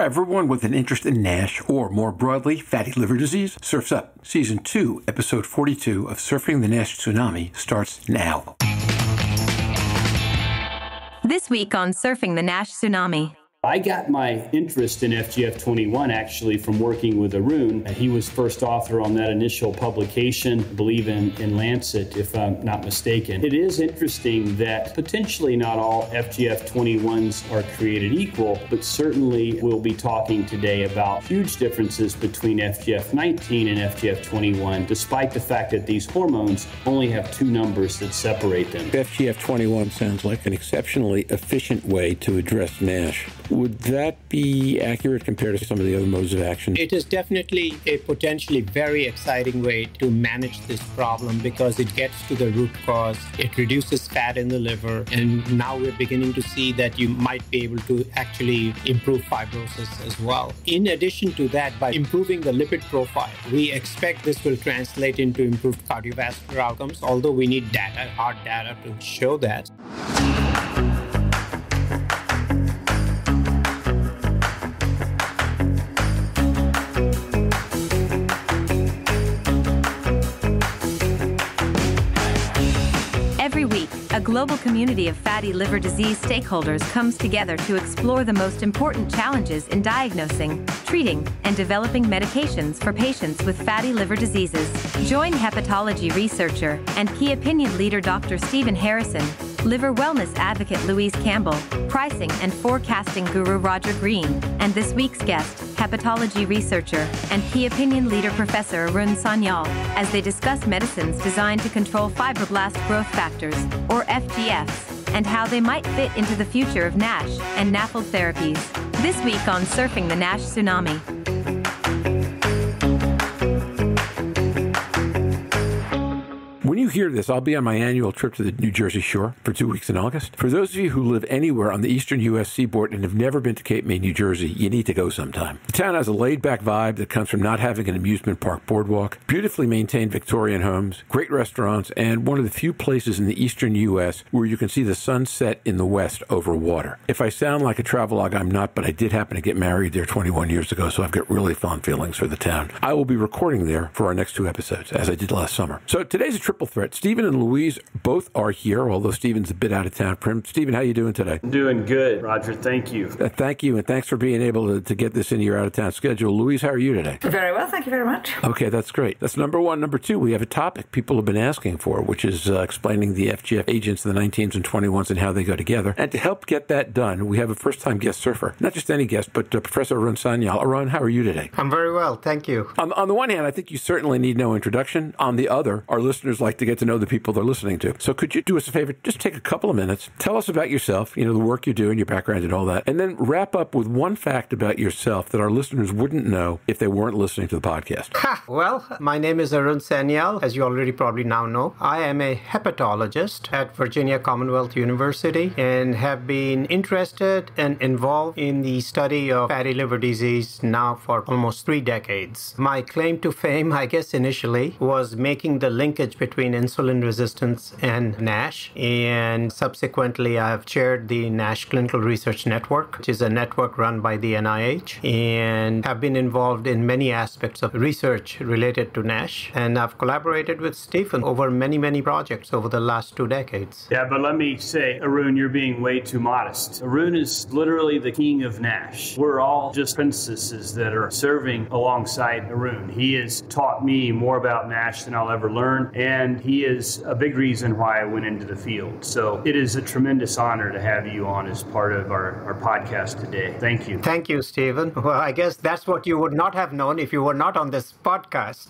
For everyone with an interest in NASH or, more broadly, fatty liver disease, Surf's Up. Season 2, Episode 42 of Surfing the NASH Tsunami starts now. This week on Surfing the NASH Tsunami. I got my interest in FGF21 actually from working with Arun. He was first author on that initial publication, I believe in Lancet, if I'm not mistaken. It is interesting that potentially not all FGF21s are created equal, but certainly we'll be talking today about huge differences between FGF19 and FGF21, despite the fact that these hormones only have two numbers that separate them. FGF21 sounds like an exceptionally efficient way to address NASH. Would that be accurate compared to some of the other modes of action? It is definitely a potentially very exciting way to manage this problem because it gets to the root cause, it reduces fat in the liver, and now we're beginning to see that you might be able to actually improve fibrosis as well. In addition to that, by improving the lipid profile, we expect this will translate into improved cardiovascular outcomes, although we need data, hard data to show that. Every week, a global community of fatty liver disease stakeholders comes together to explore the most important challenges in diagnosing, treating, and developing medications for patients with fatty liver diseases. Join hepatology researcher and key opinion leader Dr. Stephen Harrison, liver wellness advocate Louise Campbell, pricing and forecasting guru Roger Green, and this week's guest, hepatology researcher and key opinion leader Professor Arun Sanyal, as they discuss medicines designed to control fibroblast growth factors, or FGFs, and how they might fit into the future of NASH and NAFLD therapies. This week on Surfing the NASH Tsunami. When you hear this, I'll be on my annual trip to the New Jersey shore for 2 weeks in August. For those of you who live anywhere on the eastern U.S. seaboard and have never been to Cape May, New Jersey, you need to go sometime. The town has a laid-back vibe that comes from not having an amusement park boardwalk, beautifully maintained Victorian homes, great restaurants, and one of the few places in the eastern U.S. where you can see the sun set in the west over water. If I sound like a travelogue, I'm not, but I did happen to get married there 21 years ago, so I've got really fond feelings for the town. I will be recording there for our next 2 episodes, as I did last summer. So today's a triple threat. Stephen and Louise both are here, although Stephen's a bit out of town. Stephen, how you doing today? I'm doing good, Roger. Thank you. Thank you, and thanks for being able to get this into your out-of-town schedule. Louise, how are you today? Very well, thank you very much. Okay, that's great. That's number one. Number two, we have a topic people have been asking for, which is explaining the FGF agents, the 19s and 21s, and how they go together. And to help get that done, we have a first-time guest surfer. Not just any guest, but Professor Arun Sanyal. Arun, how are you today? I'm very well, thank you. On the one hand, I think you certainly need no introduction. On the other, our listeners like to get to know the people they're listening to. So could you do us a favor? Just take a couple of minutes. Tell us about yourself, the work you do and your background and all that. And then wrap up with one fact about yourself that our listeners wouldn't know if they weren't listening to the podcast. Well, my name is Arun Sanyal, as you already probably now know. I am a hepatologist at Virginia Commonwealth University and have been interested and involved in the study of fatty liver disease now for almost 3 decades. My claim to fame, I guess initially, was making the linkage between insulin resistance and NASH, and subsequently I have chaired the NASH Clinical Research Network, which is a network run by the NIH, and have been involved in many aspects of research related to NASH, and I've collaborated with Stephen over many projects over the last 2 decades. Yeah, but let me say, Arun, you're being way too modest. Arun is literally the king of NASH. We're all just princesses that are serving alongside Arun. He has taught me more about NASH than I'll ever learn, and he is a big reason why I went into the field. So it is a tremendous honor to have you on as part of our podcast today. Thank you. Thank you, Stephen. Well, I guess that's what you would not have known if you were not on this podcast.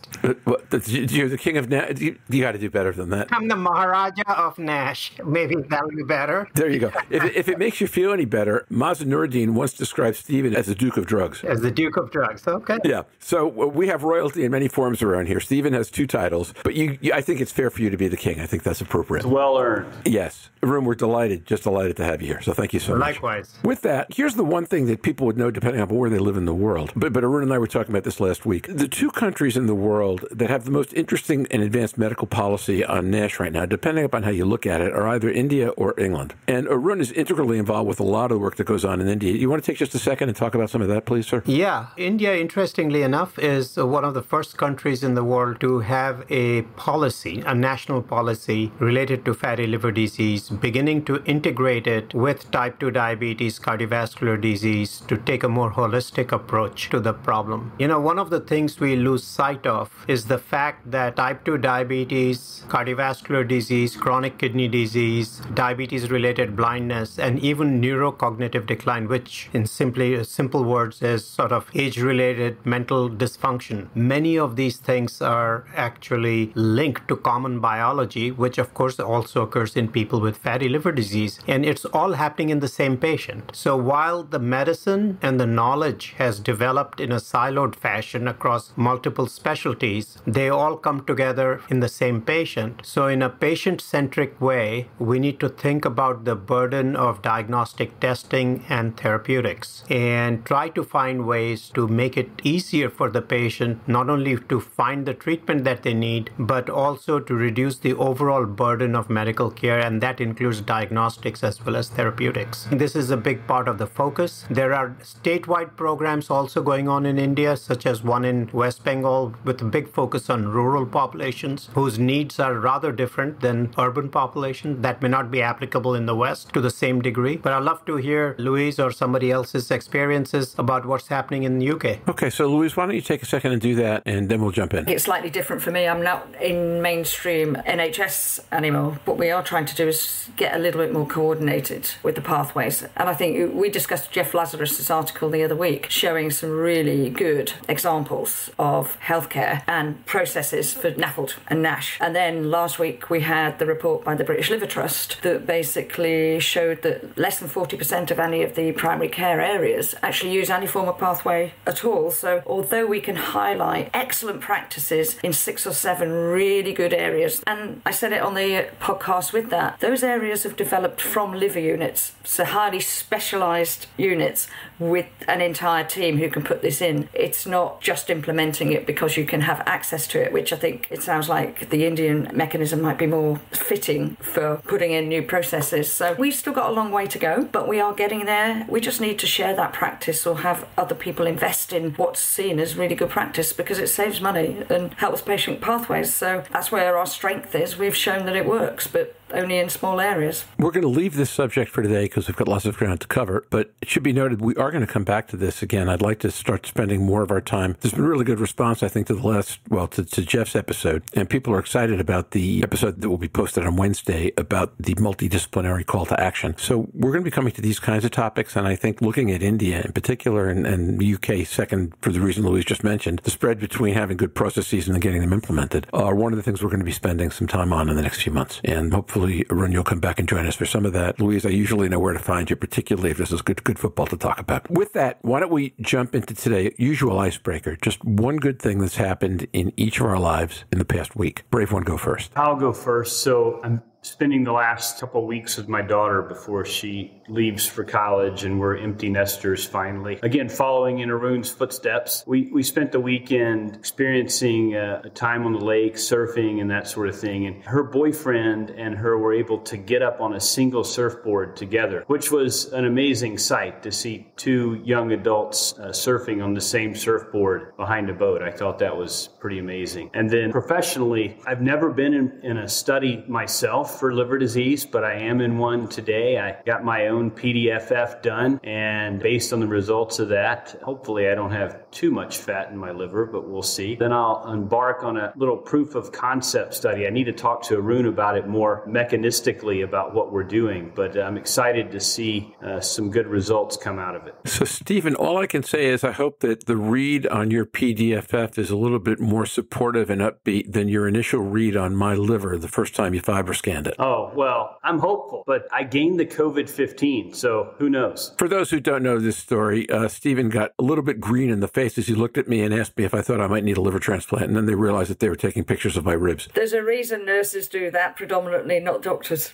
You're the king of NASH. You got to do better than that. I'm the Maharaja of NASH. Maybe that'll be better. There you go. If it makes you feel any better, Mazda Nuruddin once described Stephen as the Duke of Drugs. As the Duke of Drugs, okay. Yeah. So we have royalty in many forms around here. Stephen has 2 titles, but I think it's fair for you to be the king. I think that's appropriate. It's well earned. Yes. Arun, we're delighted, just delighted to have you here. So thank you so much. Likewise. With that, here's the one thing that people would know depending on where they live in the world. But Arun and I were talking about this last week. The two countries in the world that have the most interesting and advanced medical policy on NASH right now, depending upon how you look at it, are either India or England. And Arun is integrally involved with a lot of the work that goes on in India. You want to take just a second and talk about some of that, please, sir? Yeah. India, interestingly enough, is one of the first countries in the world to have a policy, a national policy related to fatty liver disease, beginning to integrate it with type 2 diabetes, cardiovascular disease, to take a more holistic approach to the problem. You know, one of the things we lose sight of is the fact that type 2 diabetes, cardiovascular disease, chronic kidney disease, diabetes-related blindness, and even neurocognitive decline, which in simple words is sort of age-related mental dysfunction. Many of these things are actually linked to common biology, which of course also occurs in people with fatty liver disease. And it's all happening in the same patient. So while the medicine and the knowledge has developed in a siloed fashion across multiple specialties, they all come together in the same patient. So in a patient-centric way, we need to think about the burden of diagnostic testing and therapeutics and try to find ways to make it easier for the patient not only to find the treatment that they need, but also to reduce the overall burden of medical care, and that includes diagnostics as well as therapeutics. This is a big part of the focus. There are statewide programs also going on in India, such as one in West Bengal with a big focus on rural populations whose needs are rather different than urban populations. That may not be applicable in the West to the same degree, but I'd love to hear Louise or somebody else's experiences about what's happening in the UK. Okay, so Louise, why don't you take a second and do that, and then we'll jump in. It's slightly different for me. I'm not in mainstream NHS anymore. What we are trying to do is get a little bit more coordinated with the pathways. And I think we discussed Jeff Lazarus's article the other week showing some really good examples of healthcare and processes for NAFLD and NASH. And then last week we had the report by the British Liver Trust that basically showed that less than 40% of any of the primary care areas actually use any form of pathway at all. So although we can highlight excellent practices in 6 or 7 really good areas, and I said it on the podcast with that, those areas have developed from liver units, so highly specialised units with an entire team who can put this in. It's not just implementing it because you can have access to it, which I think it sounds like the Indian mechanism might be more fitting for putting in new processes. So we've still got a long way to go, but we are getting there. We just need to share that practice or have other people invest in what's seen as really good practice because it saves money and helps patient pathways. So that's where our strength is. We've shown that it works, but only in small areas. We're going to leave this subject for today because we've got lots of ground to cover, but it should be noted we are going to come back to this again. I'd like to start spending more of our time. There's been really good response, I think, to the last, to Jeff's episode, and people are excited about the episode that will be posted on Wednesday about the multidisciplinary call to action. So we're going to be coming to these kinds of topics, and I think looking at India in particular and the UK second for the reason Louise just mentioned, the spread between having good processes and then getting them implemented are one of the things we're going to be spending some time on in the next few months. And hopefully, Arun, you'll come back and join us for some of that. Louise, I usually know where to find you, particularly if this is good football to talk about. With that, why don't we jump into today's usual icebreaker? Just one good thing that's happened in each of our lives in the past week. Brave one, go first. I'll go first. So I'm spending the last couple of weeks with my daughter before she leaves for college, and we're empty nesters finally. Again, following in Arun's footsteps, we spent the weekend experiencing a time on the lake, surfing and that sort of thing. And her boyfriend and her were able to get up on a single surfboard together, which was an amazing sight to see 2 young adults surfing on the same surfboard behind a boat. I thought that was pretty amazing. And then professionally, I've never been in a study myself for liver disease, but I am in one today. I got my own PDFF done, and based on the results of that, hopefully I don't have too much fat in my liver, but we'll see. Then I'll embark on a little proof of concept study. I need to talk to Arun about it more mechanistically about what we're doing, but I'm excited to see some good results come out of it. So, Stephen, all I can say is I hope that the read on your PDFF is a little bit more supportive and upbeat than your initial read on my liver the first time you fiber scanned understand it. Oh, well, I'm hopeful, but I gained the COVID-15, so who knows? For those who don't know this story, Stephen got a little bit green in the face as he looked at me and asked me if I thought I might need a liver transplant, and then they realized that they were taking pictures of my ribs. There's a reason nurses do that, predominantly, not doctors.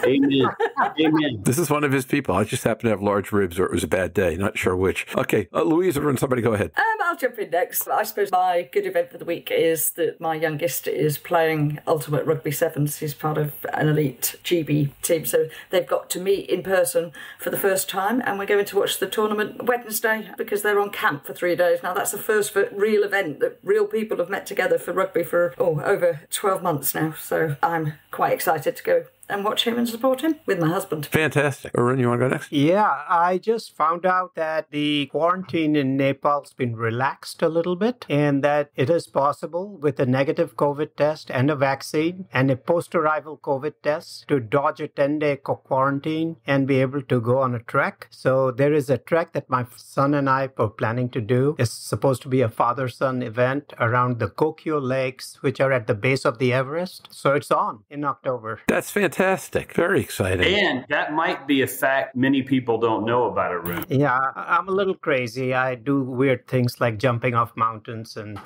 Amen. Amen. This is one of his people. I just happened to have large ribs, or it was a bad day. Not sure which. Okay, Louise, Arun, somebody go ahead. I'll jump in next. I suppose my good event for the week is that my youngest is playing Ultimate Rugby Sevens. He's part of an elite GB team, so they've got to meet in person for the first time, and we're going to watch the tournament Wednesday because they're on camp for 3 days. Now, that's the first real event that real people have met together for rugby for over 12 months now, so I'm quite excited to go and watch him and support him with my husband. Fantastic. Arun, you want to go next? Yeah, I just found out that the quarantine in Nepal's been relaxed a little bit, and that it is possible with a negative COVID test and a vaccine and a post-arrival COVID test to dodge a 10-day quarantine and be able to go on a trek. So there is a trek that my son and I are planning to do. It's supposed to be a father-son event around the Kokyo Lakes, which are at the base of the Everest. So it's on in October. That's fantastic. Very exciting. And that might be a fact many people don't know about Arun. Yeah, I'm a little crazy. I do weird things like jumping off mountains and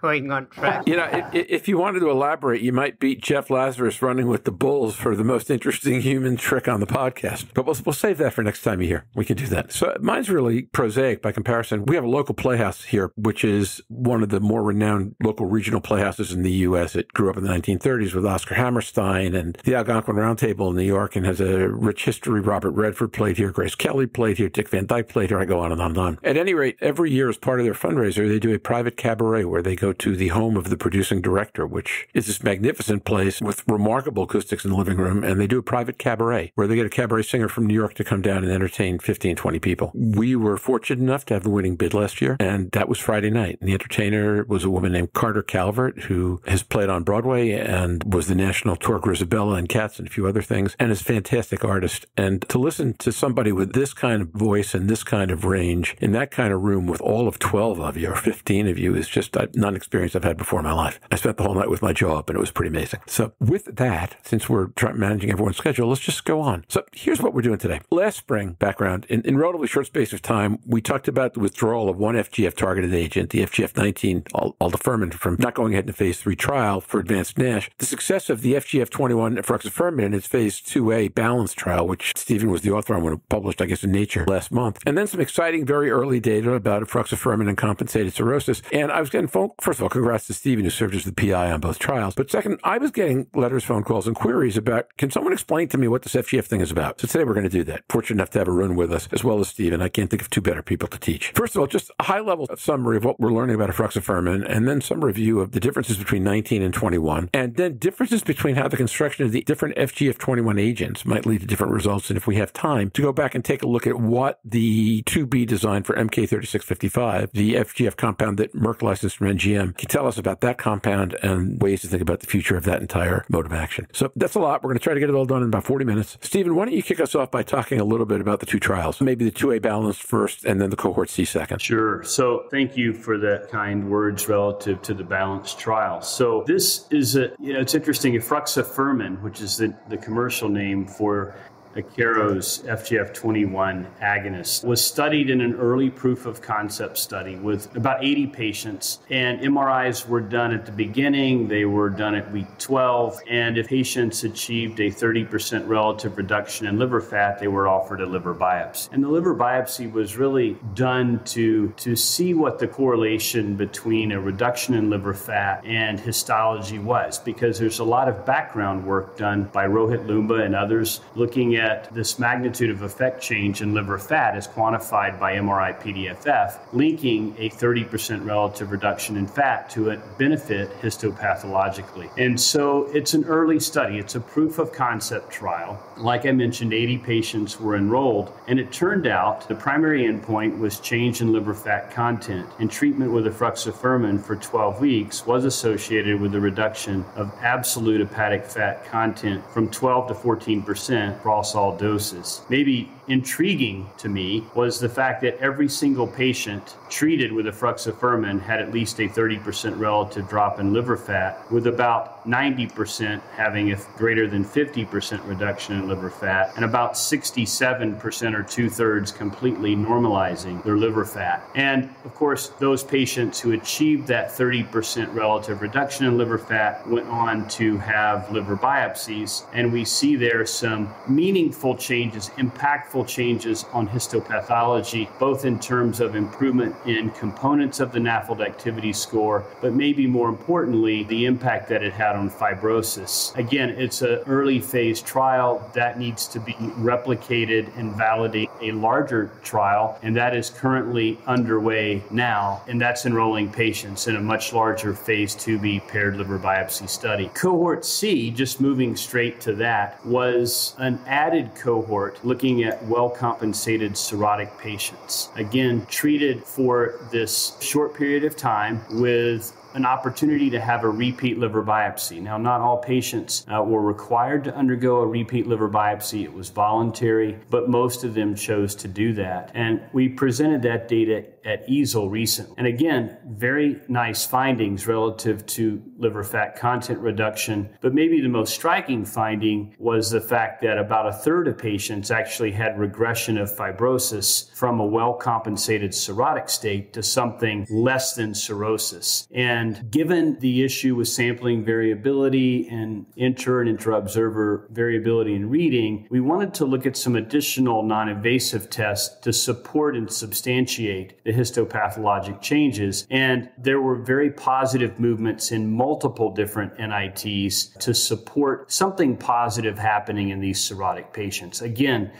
going on track. You know, if you wanted to elaborate, you might beat Jeff Lazarus running with the bulls for the most interesting human trick on the podcast. But we'll save that for next time you're here. We can do that. So mine's really prosaic by comparison. We have a local playhouse here, which is one of the more renowned local regional playhouses in the U.S. It grew up in the 1930s with Oscar Hammerstein and the Algonquin Round Table in New York and has a rich history. Robert Redford played here. Grace Kelly played here. Dick Van Dyke played here. I go on and on and on. At any rate, every year as part of their fundraiser, they do a private cabaret where they go to the home of the producing director, which is this magnificent place with remarkable acoustics in the living room, and they do a private cabaret where they get a cabaret singer from New York to come down and entertain 15, 20 people. We were fortunate enough to have the winning bid last year, and that was Friday night. And the entertainer was a woman named Carter Calvert, who has played on Broadway and was the national tour Grisabella and Cats and a few other things, and is a fantastic artist. And to listen to somebody with this kind of voice and this kind of range in that kind of room with all of 12 of you or 15 of you is just not an experience I've had before in my life. I spent the whole night with my jaw up, and it was pretty amazing. So with that, since we're managing everyone's schedule, let's just go on. So here's what we're doing today. Last spring, background, in relatively short space of time, we talked about the withdrawal of one FGF targeted agent, the FGF19 aldafermin, from not going ahead in a phase 3 trial for advanced NASH, the success of the FGF21 Efruxifermin in its phase 2A balance trial, which Stephen was the author on when it published, I guess, in Nature last month, and then some exciting, very early data about Efruxifermin and compensated cirrhosis. And I was getting first of all, congrats to Stephen, who served as the PI on both trials. But second, I was getting letters, phone calls, and queries about, can someone explain to me what this FGF thing is about? So today we're going to do that. Fortunate enough to have Arun with us, as well as Stephen. I can't think of two better people to teach. First of all, just a high-level summary of what we're learning about Efruxifermin, and then some review of the differences between 19 and 21, and then differences between how the construction of the different FGF21 agents might lead to different results, and if we have time, to go back and take a look at what the 2B design for MK3655, the FGF compound that Merck licensed from NGM, can tell us about that compound and ways to think about the future of that entire mode of action. So that's a lot. We're going to try to get it all done in about 40 minutes. Stephen, why don't you kick us off by talking a little bit about the two trials, maybe the 2A balanced first and then the cohort C second. Sure. So thank you for the kind words relative to the balanced trial. So this is it's interesting. Efruxifermin, which is the commercial name for Akero's FGF21 agonist, was studied in an early proof of concept study with about 80 patients, and MRIs were done at the beginning. They were done at week 12, and if patients achieved a 30% relative reduction in liver fat, they were offered a liver biopsy. And the liver biopsy was really done to see what the correlation between a reduction in liver fat and histology was, because there's a lot of background work done by Rohit Lumba and others looking at this magnitude of effect change in liver fat as quantified by MRI-PDFF, linking a 30% relative reduction in fat to a benefit histopathologically. And so it's an early study. It's a proof of concept trial. Like I mentioned, 80 patients were enrolled, and it turned out the primary endpoint was change in liver fat content, and treatment with Efruxifermin for 12 weeks was associated with a reduction of absolute hepatic fat content from 12 to 14% across all doses. Maybe intriguing to me was the fact that every single patient treated with Efruxifermin had at least a 30% relative drop in liver fat, with about 90% having a greater than 50% reduction in liver fat, and about 67% or two-thirds completely normalizing their liver fat. And of course, those patients who achieved that 30% relative reduction in liver fat went on to have liver biopsies, and we see there some meaningful changes, impactful changes on histopathology, both in terms of improvement in components of the NAFLD activity score, but maybe more importantly, the impact that it had on fibrosis. Again, it's an early phase trial that needs to be replicated and validate a larger trial, and that is currently underway now, and that's enrolling patients in a much larger phase 2b paired liver biopsy study. Cohort C, just moving straight to that, was an added cohort looking at well-compensated cirrhotic patients. Again, treated for this short period of time with an opportunity to have a repeat liver biopsy. Now, not all patients were required to undergo a repeat liver biopsy. It was voluntary, but most of them chose to do that. And we presented that data at EASL recently. And again, very nice findings relative to liver fat content reduction. But maybe the most striking finding was the fact that about a third of patients actually had regression of fibrosis from a well-compensated cirrhotic state to something less than cirrhosis. And given the issue with sampling variability and inter and intra-observer variability in reading, we wanted to look at some additional non-invasive tests to support and substantiate the histopathologic changes. And there were very positive movements in multiple different NITs to support something positive happening in these cirrhotic patients. Again,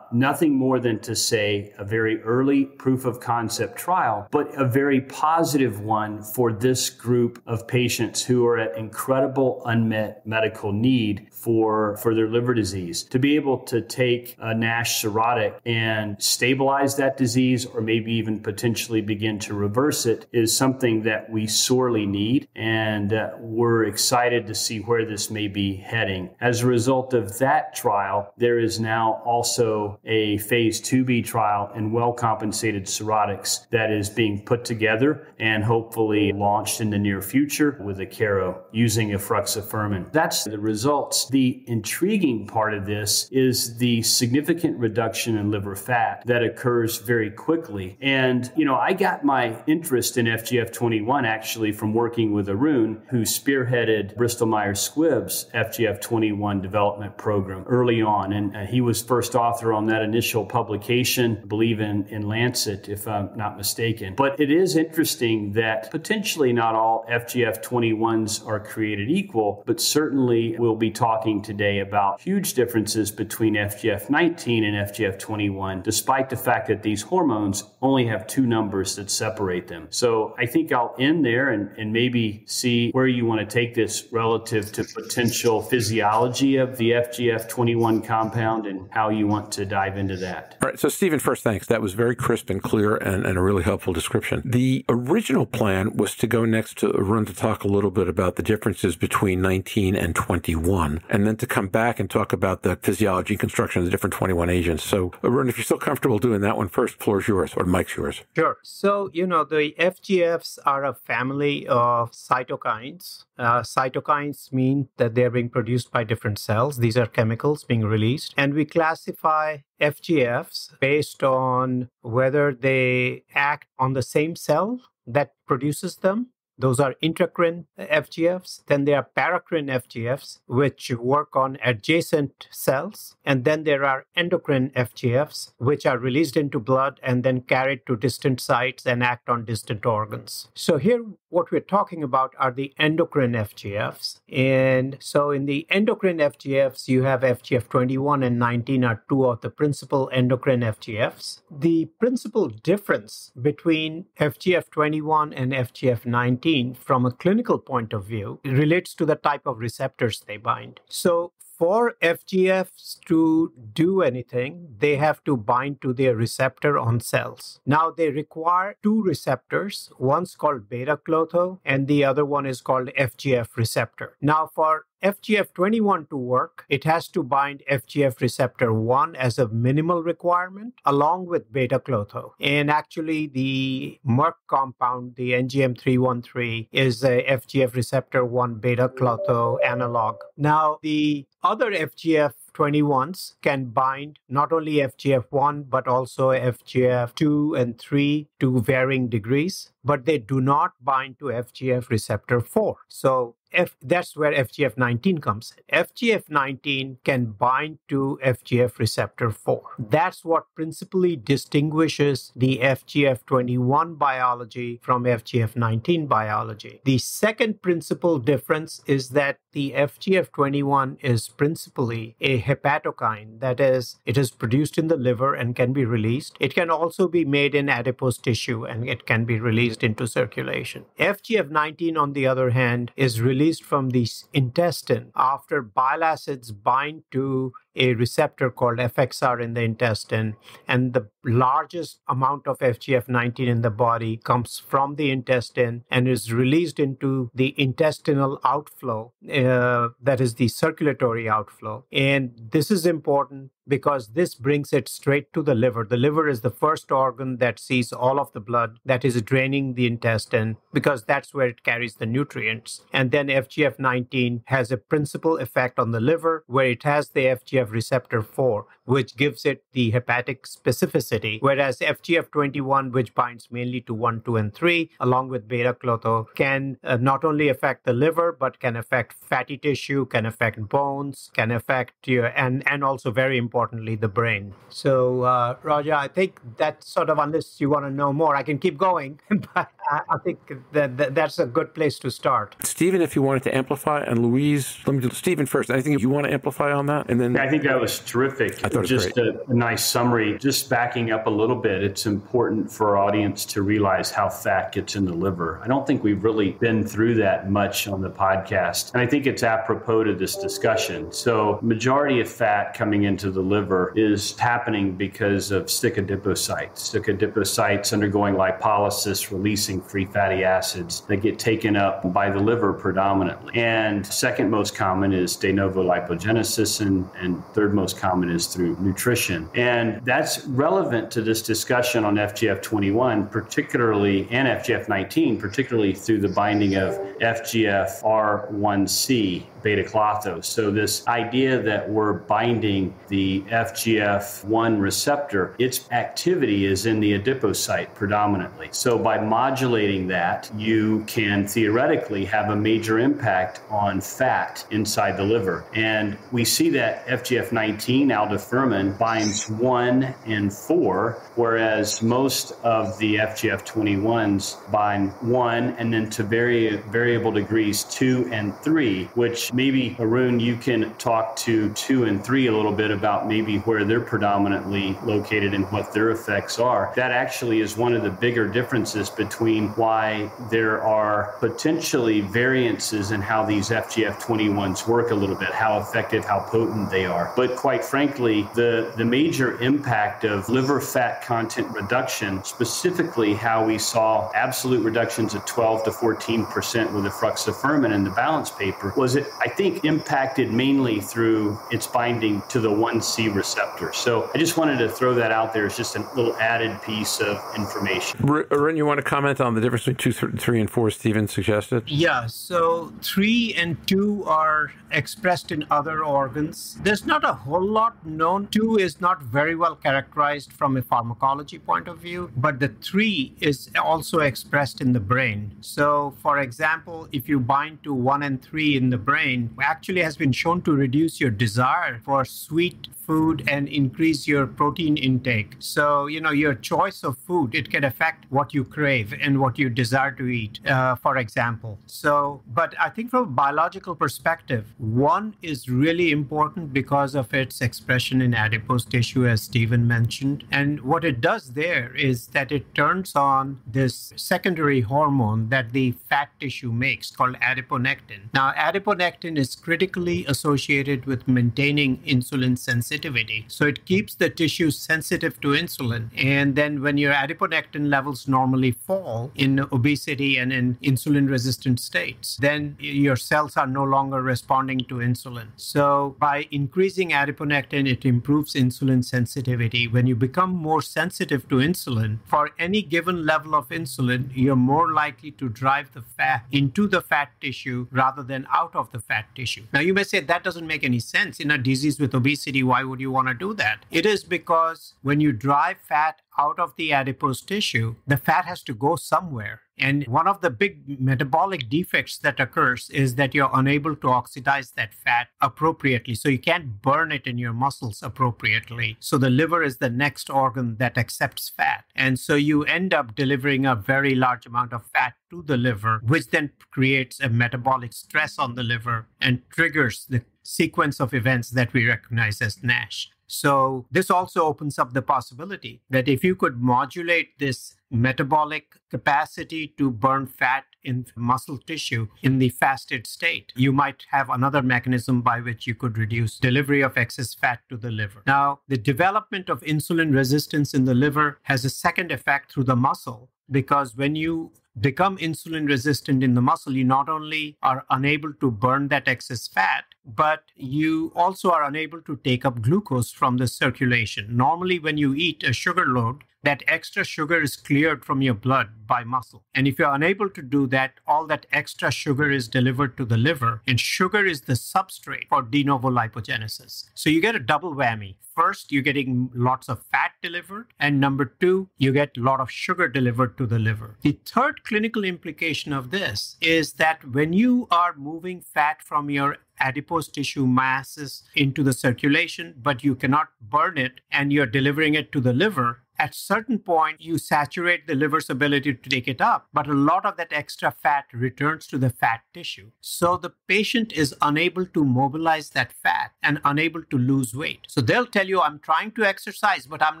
nothing more than to say a very early proof of concept trial, but a very positive one for this group of patients who are at incredible unmet medical need for their liver disease. To be able to take a NASH cirrhotic and stabilize that disease, or maybe even potentially begin to reverse it, is something that we sorely need, and we're excited to see where this may be heading. As a result of that trial, there is now also a phase 2b trial in well-compensated cirrhotics that is being put together and hopefully launched in the near future with Akero using Efruxifermin. That's the results. The intriguing part of this is the significant reduction in liver fat that occurs very quickly. And, I got my interest in FGF21 actually from working with Arun, who spearheaded Bristol-Myers Squibb's FGF21 development program early on. And he was first author on that initial publication, I believe in Lancet, if I'm not mistaken. But it is interesting that potentially not all FGF21s are created equal, but certainly we'll be talking today about huge differences between FGF19 and FGF21, despite the fact that these hormones only have two numbers that separate them. So I think I'll end there and maybe see where you want to take this relative to potential physiology of the FGF21 compound and how you want to dive into that. All right. So Stephen, first, thanks. That was very crisp and clear and a really helpful description. The original plan was to go next to Arun to talk a little bit about the differences between 19 and 21, and then to come back and talk about the physiology and construction of the different 21 agents. So Arun, if you're still comfortable doing that one first, floor's yours, or mic's yours. Sure. So, the FGFs are a family of cytokines. Cytokines mean that they're being produced by different cells. These are chemicals being released. And we classify FGFs based on whether they act on the same cell that produces them. Those are intracrine FGFs. Then there are paracrine FGFs, which work on adjacent cells. And then there are endocrine FGFs, which are released into blood and then carried to distant sites and act on distant organs. So here, what we're talking about are the endocrine FGFs. And so in the endocrine FGFs, you have FGF21 and 19 are two of the principal endocrine FGFs. The principal difference between FGF21 and FGF19 from a clinical point of view relates to the type of receptors they bind. So for FGFs to do anything, they have to bind to their receptor on cells. Now, they require two receptors. One's called beta-klotho, and the other one is called FGF receptor. Now, for FGF21 to work, it has to bind FGF receptor 1 as a minimal requirement along with beta-klotho. And actually, the Merck compound, the NGM313, is a FGF receptor 1 beta-klotho analog. Now, the other FGF21s can bind not only FGF1 but also FGF2 and 3 to varying degrees, but they do not bind to FGF receptor 4. So that's where FGF19 comes in. FGF19 can bind to FGF receptor 4. That's what principally distinguishes the FGF21 biology from FGF19 biology. The second principal difference is that the FGF21 is principally a hepatokine. That is, it is produced in the liver and can be released. It can also be made in adipose tissue and it can be released into circulation. FGF19, on the other hand, is released from the intestine after bile acids bind to a receptor called FXR in the intestine, and the largest amount of FGF19 in the body comes from the intestine and is released into the intestinal outflow, that is the circulatory outflow. And this is important because this brings it straight to the liver. The liver is the first organ that sees all of the blood that is draining the intestine because that's where it carries the nutrients. And then FGF19 has a principal effect on the liver where it has the FGF receptor 4, which gives it the hepatic specificity, whereas FGF21, which binds mainly to 1, 2, and 3, along with beta-klotho, can not only affect the liver, but can affect fatty tissue, can affect bones, can affect and also very importantly, the brain. So, Raja, I think that sort of, unless you want to know more, I can keep going, but I think that's a good place to start. Stephen, if you wanted to amplify, and Louise, let me do Stephen first. Anything you want to amplify on that? And then I think that was terrific. Just a nice summary. Just backing up a little bit, it's important for our audience to realize how fat gets in the liver. I don't think we've really been through that much on the podcast, and I think it's apropos to this discussion. So, majority of fat coming into the liver is happening because of sick adipocytes. Sick adipocytes undergoing lipolysis, releasing free fatty acids that get taken up by the liver predominantly. And second most common is de novo lipogenesis, and third most common is through nutrition. And that's relevant to this discussion on FGF21, particularly, and FGF19, particularly through the binding of FGFR1C, beta-klotho. So this idea that we're binding the FGF1 receptor, its activity is in the adipocyte predominantly. So by modulating that, you can theoretically have a major impact on fat inside the liver. And we see that FGF19, aldafermin, binds 1 and 4, whereas most of the FGF21s bind 1 and then to variable degrees 2 and 3, which maybe, Arun, you can talk to 2 and 3 a little bit about maybe where they're predominantly located and what their effects are. That actually is one of the bigger differences between why there are potentially variances in how these FGF21s work a little bit, how effective, how potent they are. But quite frankly, the major impact of liver fat content reduction, specifically how we saw absolute reductions of 12 to 14% with Efruxifermin in the balance paper, was it, I think, impacted mainly through its binding to the 1C receptor. So I just wanted to throw that out there as just a little added piece of information. Arun, you want to comment on the difference between 2, 3, and 4 Stephen suggested? Yeah, so 3 and 2 are expressed in other organs. There's not a whole lot known. 2 is not very well characterized from a pharmacology point of view, but the 3 is also expressed in the brain. So, for example, if you bind to 1 and 3 in the brain, actually has been shown to reduce your desire for sweet food and increase your protein intake. So, your choice of food, it can affect what you crave and what you desire to eat, for example. So, but I think from a biological perspective, one is really important because of its expression in adipose tissue, as Stephen mentioned. And what it does there is that it turns on this secondary hormone that the fat tissue makes called adiponectin. Now, adiponectin is critically associated with maintaining insulin sensitivity. So it keeps the tissue sensitive to insulin. And then when your adiponectin levels normally fall in obesity and in insulin-resistant states, then your cells are no longer responding to insulin. So by increasing adiponectin, it improves insulin sensitivity. When you become more sensitive to insulin, for any given level of insulin, you're more likely to drive the fat into the fat tissue rather than out of the fat tissue. Now, you may say that doesn't make any sense. In a disease with obesity, why would you want to do that? It is because when you drive fat out of the adipose tissue, the fat has to go somewhere. And one of the big metabolic defects that occurs is that you're unable to oxidize that fat appropriately. So you can't burn it in your muscles appropriately. So the liver is the next organ that accepts fat. And so you end up delivering a very large amount of fat to the liver, which then creates a metabolic stress on the liver and triggers the sequence of events that we recognize as NASH. So this also opens up the possibility that if you could modulate this metabolic capacity to burn fat in muscle tissue in the fasted state, you might have another mechanism by which you could reduce delivery of excess fat to the liver. Now, the development of insulin resistance in the liver has a second effect through the muscle, because when you become insulin resistant in the muscle, you not only are unable to burn that excess fat, but you also are unable to take up glucose from the circulation. Normally, when you eat a sugar load, that extra sugar is cleared from your blood by muscle. And if you're unable to do that, all that extra sugar is delivered to the liver, and sugar is the substrate for de novo lipogenesis. So you get a double whammy. First, you're getting lots of fat delivered, and number two, you get a lot of sugar delivered to the liver. The third clinical implication of this is that when you are moving fat from your adipose tissue masses into the circulation, but you cannot burn it and you're delivering it to the liver, at a certain point, you saturate the liver's ability to take it up, but a lot of that extra fat returns to the fat tissue. So the patient is unable to mobilize that fat and unable to lose weight. So they'll tell you, I'm trying to exercise, but I'm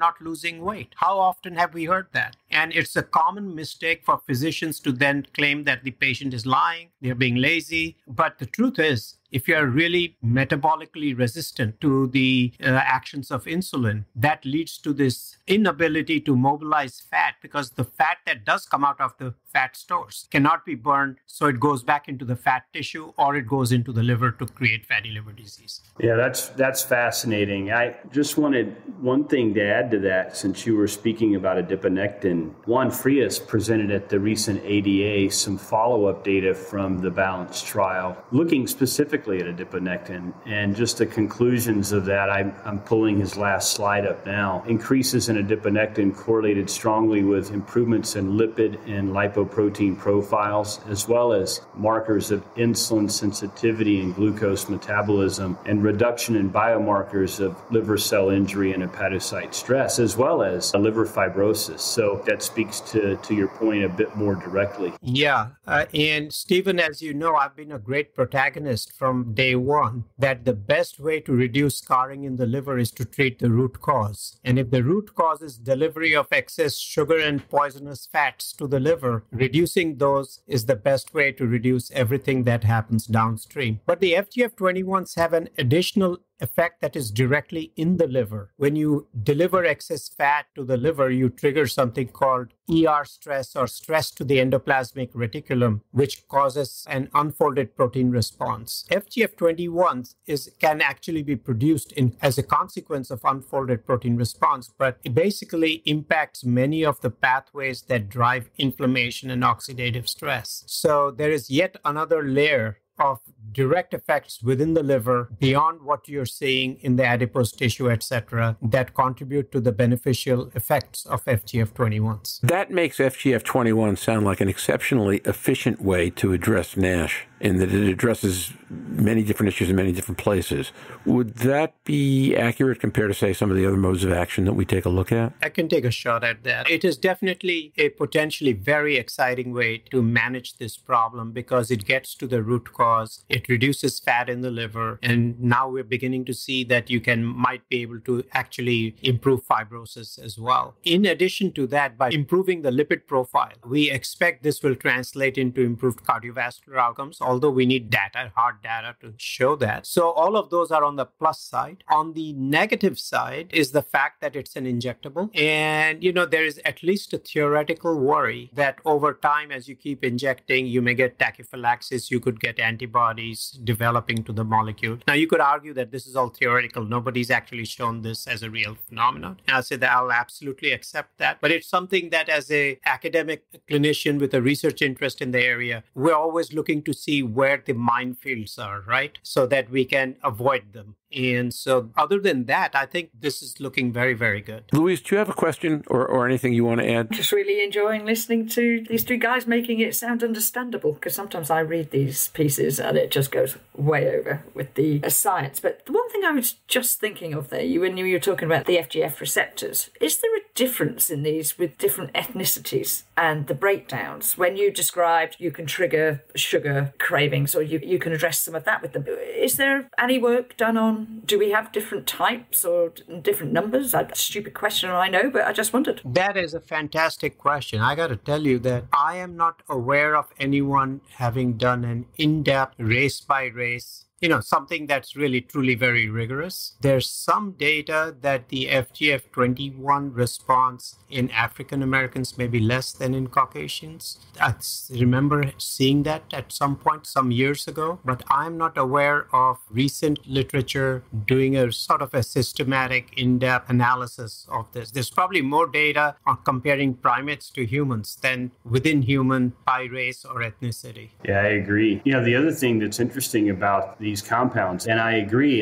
not losing weight. How often have we heard that? And it's a common mistake for physicians to then claim that the patient is lying, they're being lazy. But the truth is, if you are really metabolically resistant to the actions of insulin, that leads to this inability to mobilize fat, because the fat that does come out of the fat stores cannot be burned, so it goes back into the fat tissue or it goes into the liver to create fatty liver disease. Yeah, that's fascinating. I just wanted one thing to add to that, since you were speaking about adiponectin. Juan Frias presented at the recent ADA some follow-up data from the BALANCE trial, looking specifically at adiponectin, and just the conclusions of that. I'm pulling his last slide up now. Increases in adiponectin correlated strongly with improvements in lipid and lipoprotein profiles, as well as markers of insulin sensitivity and glucose metabolism, and reduction in biomarkers of liver cell injury and hepatocyte stress, as well as liver fibrosis. So that speaks to your point a bit more directly. Yeah. And Stephen, as you know, I've been a great protagonist from day one that the best way to reduce scarring in the liver is to treat the root cause. And if the root cause is delivery of excess sugar and poisonous fats to the liver, reducing those is the best way to reduce everything that happens downstream. But the FGF21s have an additional effect that is directly in the liver. When you deliver excess fat to the liver, you trigger something called ER stress, or stress to the endoplasmic reticulum, which causes an unfolded protein response. FGF21s can actually be produced as a consequence of unfolded protein response, but it basically impacts many of the pathways that drive inflammation and oxidative stress. So there is yet another layer of direct effects within the liver beyond what you're seeing in the adipose tissue, etc., that contribute to the beneficial effects of FGF21s. That makes FGF21 sound like an exceptionally efficient way to address NASH. in that it addresses many different issues in many different places. Would that be accurate compared to, say, some of the other modes of action that we take a look at? I can take a shot at that. It is definitely a potentially very exciting way to manage this problem because it gets to the root cause. It reduces fat in the liver. And now we're beginning to see that you might be able to actually improve fibrosis as well. In addition to that, by improving the lipid profile, we expect this will translate into improved cardiovascular outcomes, although we need data, hard data to show that. So all of those are on the plus side. On the negative side is the fact that it's an injectable. And, there is at least a theoretical worry that over time, as you keep injecting, you may get tachyphylaxis, you could get antibodies developing to the molecule. Now, you could argue that this is all theoretical. Nobody's actually shown this as a real phenomenon. And I'll say that I'll absolutely accept that. But it's something that as an academic clinician with a research interest in the area, we're always looking to see where the minefields are, right? So that we can avoid them. And so other than that, I think this is looking very, very good. Louise, do you have a question or anything you want to add? Just really enjoying listening to these two guys making it sound understandable, because sometimes I read these pieces and it just goes way over with the science. But the one thing I was just thinking of there, when you were talking about the FGF receptors, is there a difference in these with different ethnicities and the breakdowns? When you described you can trigger sugar cravings or you can address some of that with them, is there any work done on, do we have different types or different numbers? A stupid question, I know, but I just wondered. That is a fantastic question. I got to tell you that I am not aware of anyone having done an in-depth race by race, something that's really, truly very rigorous. There's some data that the FGF21 response in African Americans may be less than in Caucasians. I remember seeing that at some point, some years ago, but I'm not aware of recent literature doing a sort of a systematic, in-depth analysis of this. There's probably more data on comparing primates to humans than within human by race or ethnicity. Yeah, I agree. The other thing that's interesting about these compounds, and I agree,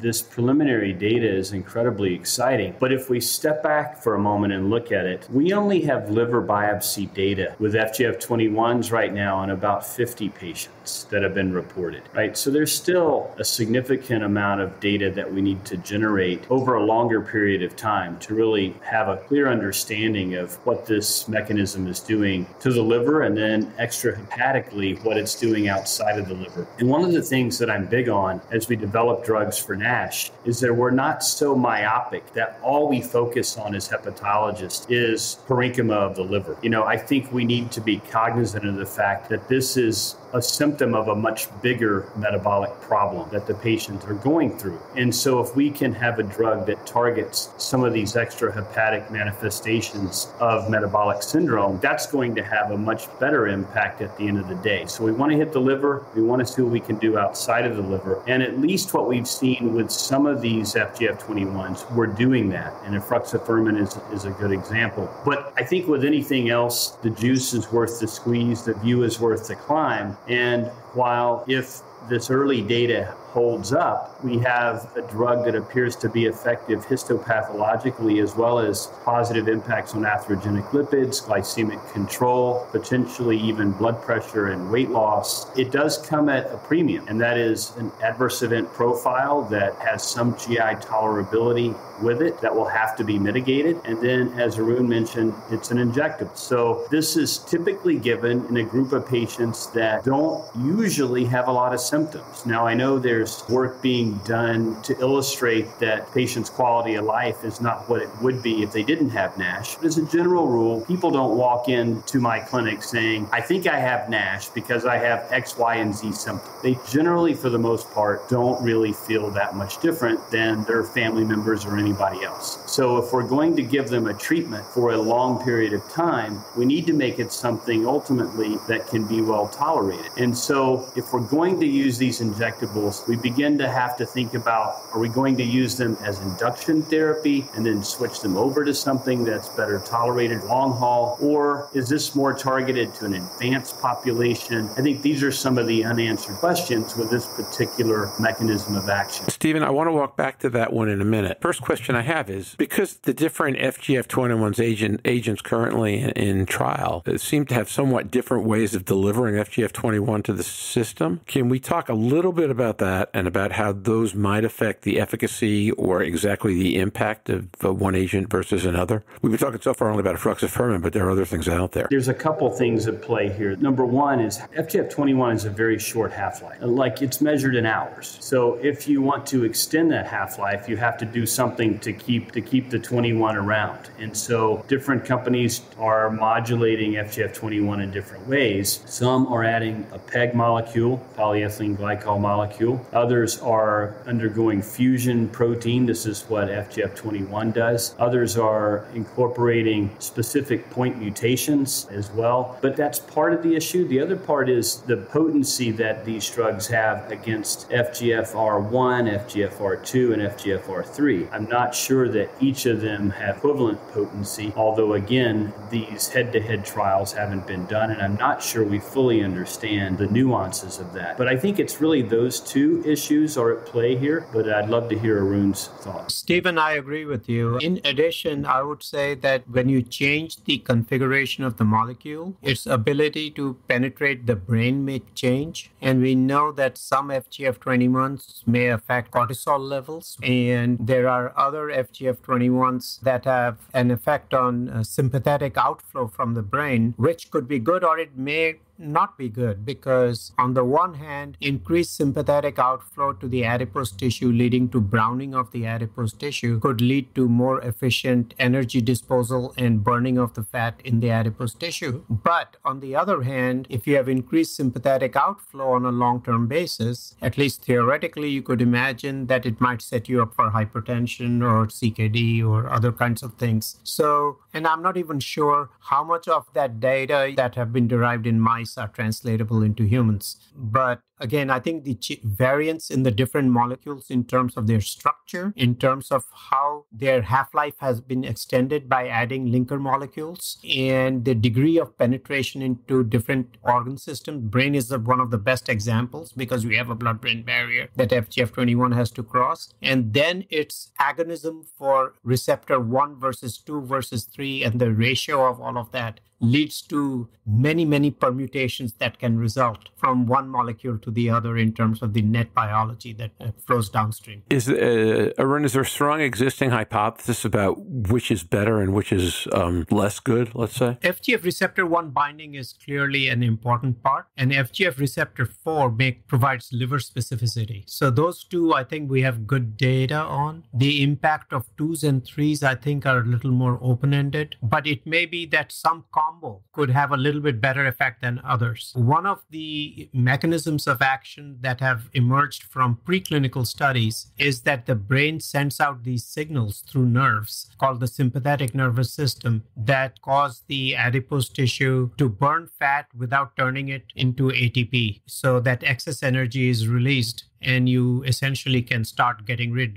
this preliminary data is incredibly exciting. But if we step back for a moment and look at it, we only have liver biopsy data with FGF21s right now on about 50 patients that have been reported, right? So there's still a significant amount of data that we need to generate over a longer period of time to really have a clear understanding of what this mechanism is doing to the liver and then extrahepatically what it's doing outside of the liver. And one of the things that I'm big on as we develop drugs for NASH is that we're not so myopic that all we focus on as hepatologists is parenchyma of the liver. I think we need to be cognizant of the fact that this is a symptom of a much bigger metabolic problem that the patients are going through. And so if we can have a drug that targets some of these extrahepatic manifestations of metabolic syndrome, that's going to have a much better impact at the end of the day. So we want to hit the liver. We want to see what we can do outside of the liver. And at least what we've seen with some of these FGF21s, we're doing that. And Efruxifermin is a good example. But I think with anything else, the juice is worth the squeeze, the view is worth the climb. And while if this early data holds up, we have a drug that appears to be effective histopathologically as well as positive impacts on atherogenic lipids, glycemic control, potentially even blood pressure and weight loss. It does come at a premium, and that is an adverse event profile that has some GI tolerability with it that will have to be mitigated. And then, as Arun mentioned, it's an injectable. So this is typically given in a group of patients that don't usually have a lot of symptoms. Now, I know there's work being done to illustrate that patients' quality of life is not what it would be if they didn't have NASH. But as a general rule, people don't walk into my clinic saying, I think I have NASH because I have X, Y, and Z symptoms. They generally, for the most part, don't really feel that much different than their family members or anybody else. So if we're going to give them a treatment for a long period of time, we need to make it something ultimately that can be well tolerated. And so if we're going to use these injectables, we we begin to have to think about, are we going to use them as induction therapy and then switch them over to something that's better tolerated long haul? Or is this more targeted to an advanced population? I think these are some of the unanswered questions with this particular mechanism of action. Stephen, I want to walk back to that one in a minute. First question I have is, because the different FGF21 agents currently in trial seem to have somewhat different ways of delivering FGF21 to the system, can we talk a little bit about that and about how those might affect the efficacy or exactly the impact of one agent versus another? We've been talking so far only about Efruxifermin, but there are other things out there. There's a couple things at play here. Number one is FGF21 is a very short half-life. Like, it's measured in hours. So if you want to extend that half-life, you have to do something to keep the 21 around. And so different companies are modulating FGF21 in different ways. Some are adding a PEG molecule, polyethylene glycol molecule. Others are undergoing fusion protein. This is what FGF21 does. Others are incorporating specific point mutations as well. But that's part of the issue. The other part is the potency that these drugs have against FGFR1, FGFR2, and FGFR3. I'm not sure that each of them have equivalent potency, although again, these head-to-head trials haven't been done, and I'm not sure we fully understand the nuances of that. But I think it's really those two issues are at play here, but I'd love to hear Arun's thoughts. Stephen, I agree with you. In addition, I would say that when you change the configuration of the molecule, its ability to penetrate the brain may change. And we know that some FGF21s may affect cortisol levels, and there are other FGF21s that have an effect on sympathetic outflow from the brain, which could be good or it may not be good, because on the one hand, increased sympathetic outflow to the adipose tissue leading to browning of the adipose tissue could lead to more efficient energy disposal and burning of the fat in the adipose tissue. But on the other hand, if you have increased sympathetic outflow on a long-term basis, at least theoretically, you could imagine that it might set you up for hypertension or CKD or other kinds of things. So, and I'm not even sure how much of that data that have been derived in mice are translatable into humans. But again, I think the variance in the different molecules in terms of their structure, in terms of how their half-life has been extended by adding linker molecules, and the degree of penetration into different organ systems. Brain is one of the best examples because we have a blood-brain barrier that FGF21 has to cross. And then its agonism for receptor 1 versus 2 versus 3 and the ratio of all of that leads to many, many permutations that can result from one molecule to the other in terms of the net biology that flows downstream. Arun, is there a strong existing hypothesis about which is better and which is less good, let's say? FGF receptor 1 binding is clearly an important part, and FGF receptor 4 provides liver specificity. So those two, I think we have good data on. The impact of 2s and 3s, I think, are a little more open-ended, but it may be that some combo could have a little bit better effect than others. One of the mechanisms of action that have emerged from preclinical studies is that the brain sends out these signals through nerves called the sympathetic nervous system that cause the adipose tissue to burn fat without turning it into ATP, so that excess energy is released and you essentially can start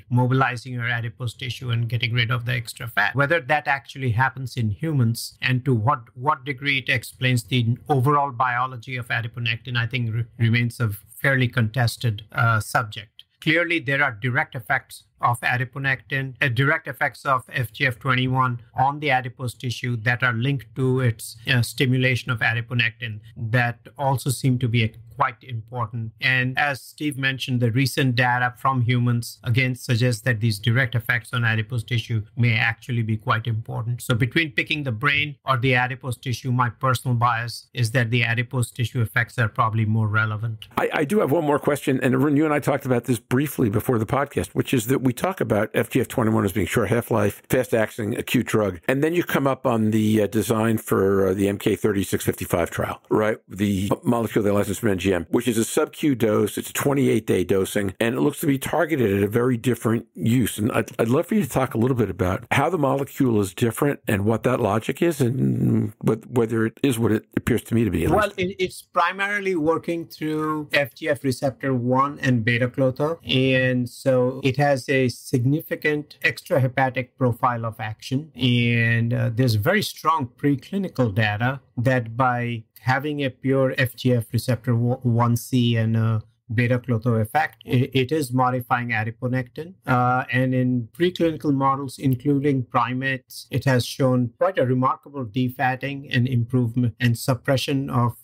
mobilizing your adipose tissue and getting rid of the extra fat. Whether that actually happens in humans and to what degree it explains the overall biology of adiponectin, I think remains a fairly contested subject. Clearly, there are direct effects of adiponectin, direct effects of FGF21 on the adipose tissue that are linked to its stimulation of adiponectin that also seem to be quite important. And as Steve mentioned, the recent data from humans again suggests that these direct effects on adipose tissue may actually be quite important. So between picking the brain or the adipose tissue, my personal bias is that the adipose tissue effects are probably more relevant. I do have one more question, and Arun, you and I talked about this briefly before the podcast, which is that we talk about FGF21 as being short half-life, fast-acting, acute drug, and then you come up on the design for the MK3655 trial, right? The molecule they licensed from NGM, which is a sub-Q dose. It's a 28-day dosing, and it looks to be targeted at a very different use. And I'd love for you to talk a little bit about how the molecule is different and what that logic is, and whether it is what it appears to me to be. Well, it's primarily working through FGF receptor 1 and beta-klotho, and so it has a significant extrahepatic profile of action, and there's very strong preclinical data that by having a pure FGF receptor 1C and beta-klotho effect, it is modifying adiponectin. And in preclinical models, including primates, it has shown quite a remarkable defatting and improvement and suppression of,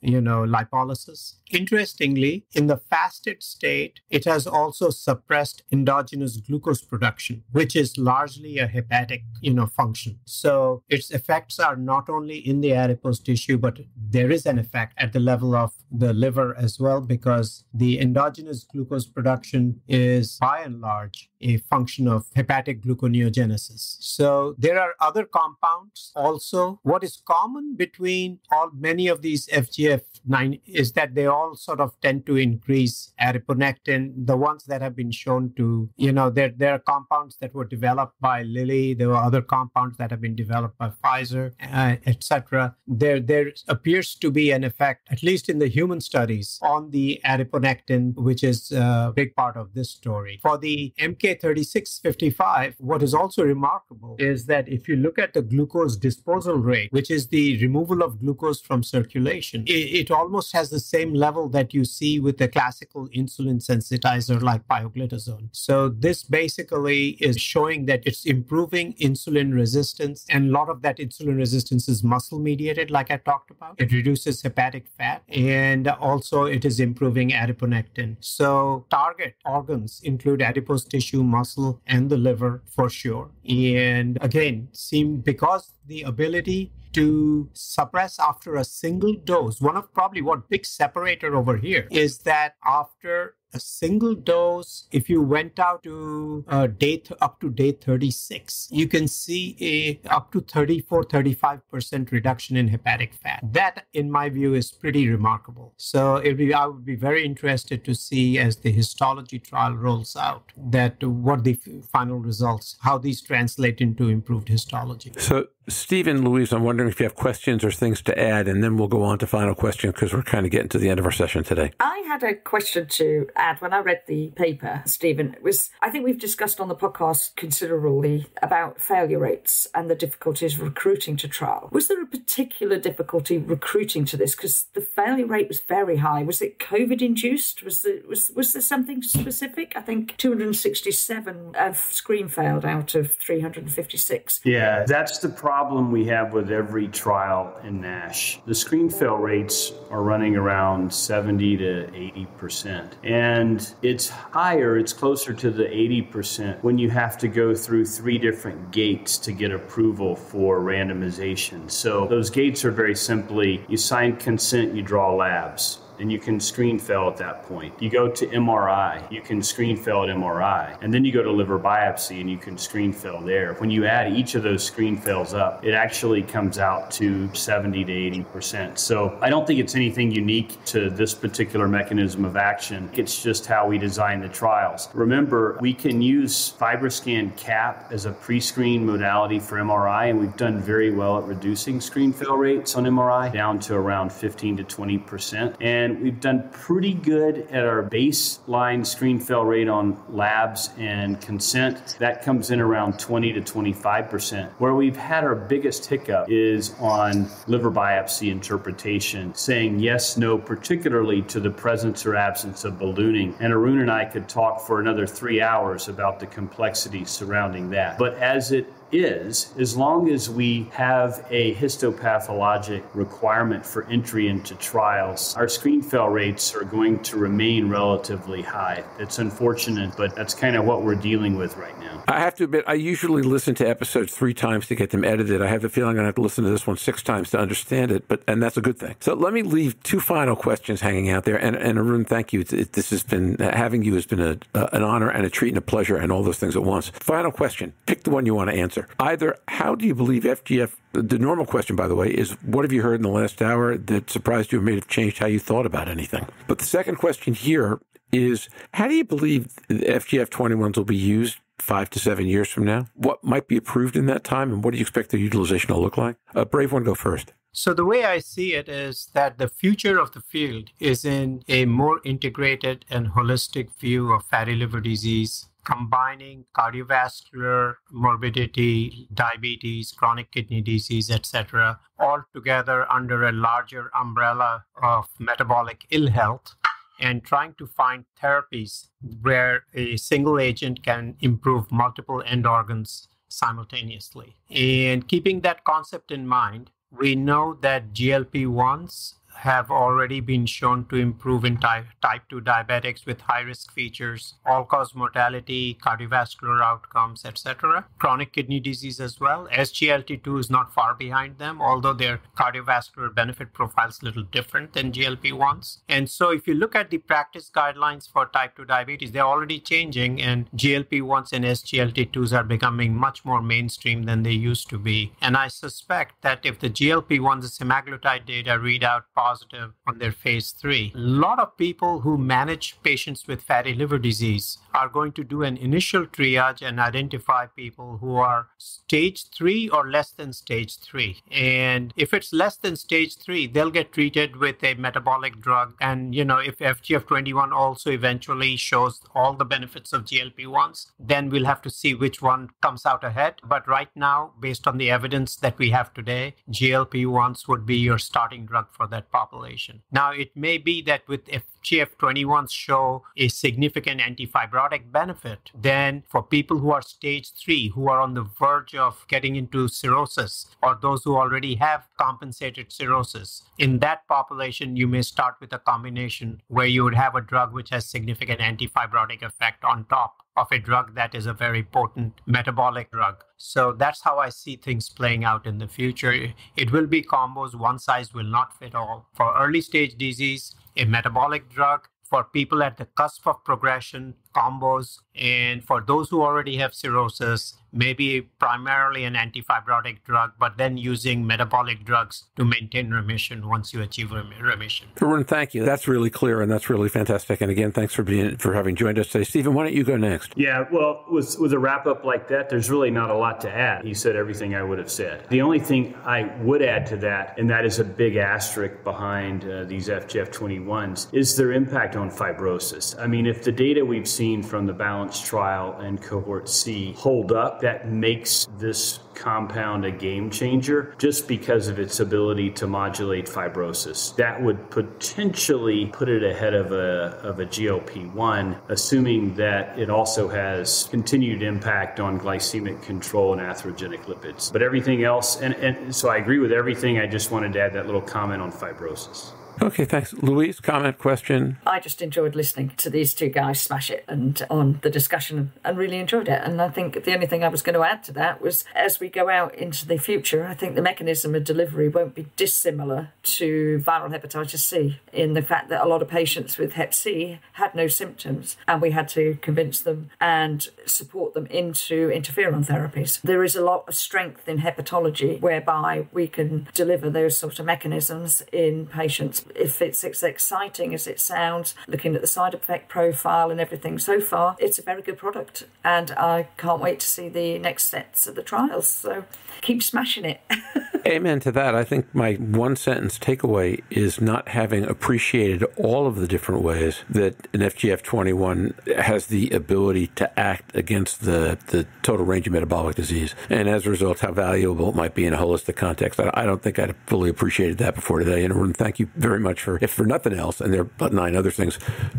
lipolysis. Interestingly, in the fasted state, it has also suppressed endogenous glucose production, which is largely a hepatic, function. So its effects are not only in the adipose tissue, but there is an effect at the level of the liver as well, because the endogenous glucose production is by and large a function of hepatic gluconeogenesis. So there are other compounds also. What is common between many of these FGF9 is that they all sort of tend to increase adiponectin. The ones that have been shown to, there are compounds that were developed by Lilly. There were other compounds that have been developed by Pfizer, etc. There appears to be an effect, at least in the human studies, on the adiponectin, which is a big part of this story. For the MK3655, what is also remarkable is that if you look at the glucose disposal rate, which is the removal of glucose from circulation, it almost has the same level that you see with the classical insulin sensitizer like pioglitazone. So this basically is showing that it's improving insulin resistance, and a lot of that insulin resistance is muscle mediated, like I talked about. It reduces hepatic fat, and also it is improving adiponectin. So target organs include adipose tissue, muscle, and the liver for sure. And again, because the ability to suppress after a single dose, what big separator over here is that after a single dose, if you went out to up to day 36, you can see up to 34-35% reduction in hepatic fat. That, in my view, is pretty remarkable. So I would be very interested to see, as the histology trial rolls out, that what the final results, how these translate into improved histology. So, Stephen, Louise, I'm wondering if you have questions or things to add, and then we'll go on to final question because we're kind of getting to the end of our session today. I had a question to add when I read the paper, Stephen. I think we've discussed on the podcast considerably about failure rates and the difficulties of recruiting to trial. Was there a particular difficulty recruiting to this? Because the failure rate was very high. Was it COVID-induced? Was there something specific? I think 267 screen failed out of 356. Yeah, that's the problem we have with every trial in NASH. The screen fail rates are running around 70 to 80%. And it's higher, it's closer to the 80% when you have to go through 3 different gates to get approval for randomization. So those gates are very simply, you sign consent, you draw labs. And you can screen fail at that point. You go to MRI, you can screen fail at MRI. And then you go to liver biopsy and you can screen fail there. When you add each of those screen fails up, it actually comes out to 70 to 80%. So I don't think it's anything unique to this particular mechanism of action. It's just how we design the trials. Remember, we can use FibroScan CAP as a pre-screen modality for MRI, and we've done very well at reducing screen fail rates on MRI down to around 15 to 20%. And we've done pretty good at our baseline screen fail rate on labs and consent. That comes in around 20 to 25%. Where we've had our biggest hiccup is on liver biopsy interpretation, saying yes, no, particularly to the presence or absence of ballooning. And Arun and I could talk for another 3 hours about the complexity surrounding that. But as it is, as long as we have a histopathologic requirement for entry into trials, our screen fail rates are going to remain relatively high. It's unfortunate, but that's kind of what we're dealing with right now. I have to admit, I usually listen to episodes 3 times to get them edited. I have the feeling I'm going to have to listen to this one 6 times to understand it, and that's a good thing. So let me leave 2 final questions hanging out there. And Arun, thank you. This has been, having you has been an honor and a treat and a pleasure and all those things at once. Final question. Pick the one you want to answer. Either, how do you believe FGF, the normal question, by the way, is what have you heard in the last hour that surprised you or may have changed how you thought about anything? But the second question here is, how do you believe the FGF21s will be used 5 to 7 years from now? What might be approved in that time, and what do you expect their utilization to look like? Brave one, go first. So the way I see it is that the future of the field is in a more integrated and holistic view of fatty liver disease, combining cardiovascular morbidity, diabetes, chronic kidney disease, etc., all together under a larger umbrella of metabolic ill health, and trying to find therapies where a single agent can improve multiple end organs simultaneously. And keeping that concept in mind, we know that GLP-1s have already been shown to improve in type 2 diabetics with high-risk features, all-cause mortality, cardiovascular outcomes, etc. Chronic kidney disease as well. SGLT2 is not far behind them, although their cardiovascular benefit profile is a little different than GLP-1s. And so if you look at the practice guidelines for type 2 diabetes, they're already changing, and GLP-1s and SGLT2s are becoming much more mainstream than they used to be. And I suspect that if the GLP-1s, the semaglutide data read out positive on their phase 3. A lot of people who manage patients with fatty liver disease are going to do an initial triage and identify people who are stage 3 or less than stage 3. And if it's less than stage 3, they'll get treated with a metabolic drug. And, if FGF21 also eventually shows all the benefits of GLP-1s, then we'll have to see which one comes out ahead. But right now, based on the evidence that we have today, GLP-1s would be your starting drug for that population. Now, it may be that with FGF21s show a significant antifibrotic benefit, then for people who are stage 3, who are on the verge of getting into cirrhosis, or those who already have compensated cirrhosis, in that population, you may start with a combination where you would have a drug which has significant antifibrotic effect on top of a drug that is a very potent metabolic drug. So that's how I see things playing out in the future. It will be combos. One size will not fit all. For early stage disease, a metabolic drug. For people at the cusp of progression, combos. And for those who already have cirrhosis, maybe primarily an antifibrotic drug, but then using metabolic drugs to maintain remission once you achieve remission. Arun, thank you. That's really clear, and that's really fantastic. And again, thanks for having joined us today. Stephen, why don't you go next? Yeah, well, with a wrap-up like that, there's really not a lot to add. He said everything I would have said. The only thing I would add to that, and that is a big asterisk behind these FGF21s, is their impact on fibrosis. I mean, if the data we've seen from the BALANCE trial and cohort C hold up, that makes this compound a game changer just because of its ability to modulate fibrosis. That would potentially put it ahead of a GLP-1, assuming that it also has continued impact on glycemic control and atherogenic lipids. But everything else, and so I agree with everything. I just wanted to add that little comment on fibrosis. Okay, thanks. Louise, comment, question? I just enjoyed listening to these two guys smash it and on the discussion and really enjoyed it. And I think the only thing I was going to add to that was as we go out into the future, I think the mechanism of delivery won't be dissimilar to viral hepatitis C in the fact that a lot of patients with hep C had no symptoms and we had to convince them and support them into interferon therapies. There is a lot of strength in hepatology whereby we can deliver those sort of mechanisms in patients. If it's as exciting as it sounds, looking at the side effect profile and everything so far, it's a very good product. And I can't wait to see the next sets of the trials. So keep smashing it. Amen to that. I think my one-sentence takeaway is not having appreciated all of the different ways that an FGF21 has the ability to act against the total range of metabolic disease. And as a result, how valuable it might be in a holistic context. I don't think I'd fully appreciated that before today. And Arun, thank you very much for, if for nothing else, and there are but 9 other things,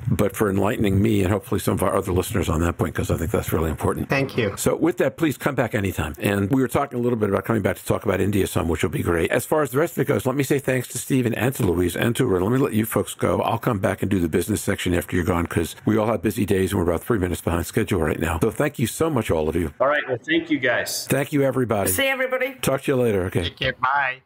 but for enlightening me and hopefully some of our other listeners on that point, because I think that's really important. Thank you. So with that, please come back anytime. And we were talking a little bit about coming back to talk about India some, which will be great. As far as the rest of it goes, let me say thanks to Stephen and to Louise and to Arun. Let me let you folks go. I'll come back and do the business section after you're gone, because we all have busy days and we're about 3 minutes behind schedule right now. So thank you so much, all of you. All right. Well, thank you, guys. Thank you, everybody. See everybody. Talk to you later. Okay. Take care. Bye.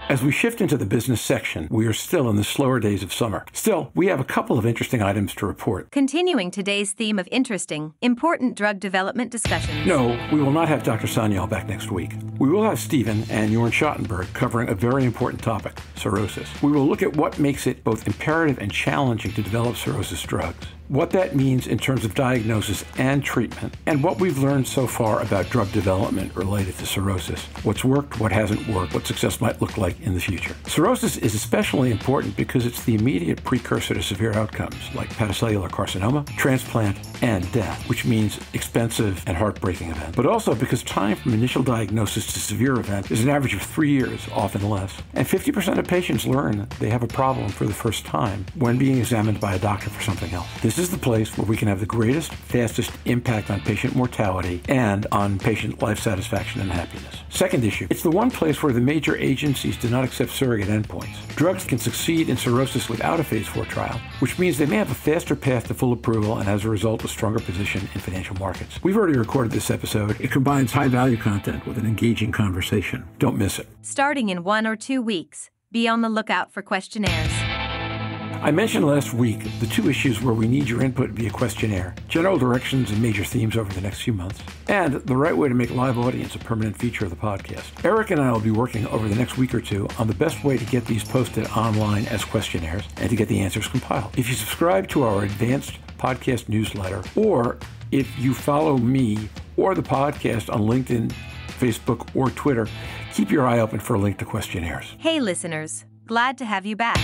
As we shift into the business section, we are still in the slower days of summer. Still, we have a couple of interesting items to report. Continuing today's theme of interesting, important drug development discussions. No, we will not have Dr. Sanyal back next week. We will have Stephen and Arun Schottenberg covering a very important topic, cirrhosis. We will look at what makes it both imperative and challenging to develop cirrhosis drugs, what that means in terms of diagnosis and treatment, and what we've learned so far about drug development related to cirrhosis, what's worked, what hasn't worked, what success might look like in the future. Cirrhosis is especially important because it's the immediate precursor to severe outcomes like hepatocellular carcinoma, transplant, and death, which means expensive and heartbreaking event. But also because time from initial diagnosis to severe event is an average of 3 years, often less. And 50% of patients learn they have a problem for the first time when being examined by a doctor for something else. This is the place where we can have the greatest, fastest impact on patient mortality and on patient life satisfaction and happiness. Second issue, it's the one place where the major agencies do not accept surrogate endpoints. Drugs can succeed in cirrhosis without a phase 4 trial, which means they may have a faster path to full approval and as a result a stronger position in financial markets. We've already recorded this episode. It combines high-value content with an engaging conversation. Don't miss it. Starting in 1 or 2 weeks, be on the lookout for questionnaires. I mentioned last week the 2 issues where we need your input via questionnaire, general directions and major themes over the next few months, and the right way to make live audience a permanent feature of the podcast. Eric and I will be working over the next week or 2 on the best way to get these posted online as questionnaires and to get the answers compiled. If you subscribe to our advanced podcast newsletter, or if you follow me or the podcast on LinkedIn, Facebook, or Twitter, keep your eye open for a link to questionnaires. Hey listeners, glad to have you back.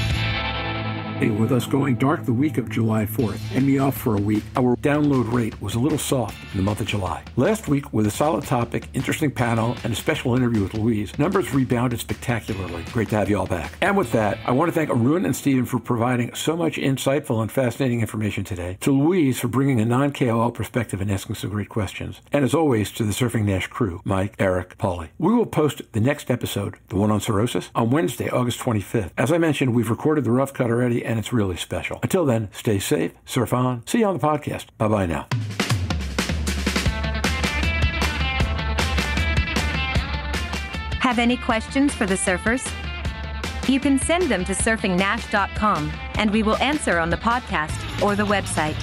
With us going dark the week of July 4th and me off for a week, our download rate was a little soft in the month of July. Last week, with a solid topic, interesting panel, and a special interview with Louise, numbers rebounded spectacularly. Great to have you all back. And with that, I want to thank Arun and Stephen for providing so much insightful and fascinating information today, to Louise for bringing a non-KOL perspective and asking some great questions, and as always, to the Surfing NASH crew, Mike, Eric, Paulie. We will post the next episode, the one on cirrhosis, on Wednesday, August 25th. As I mentioned, we've recorded the rough cut already, and it's really special. Until then, stay safe, surf on. See you on the podcast. Bye-bye now. Have any questions for the surfers? You can send them to surfingnash.com, and we will answer on the podcast or the website.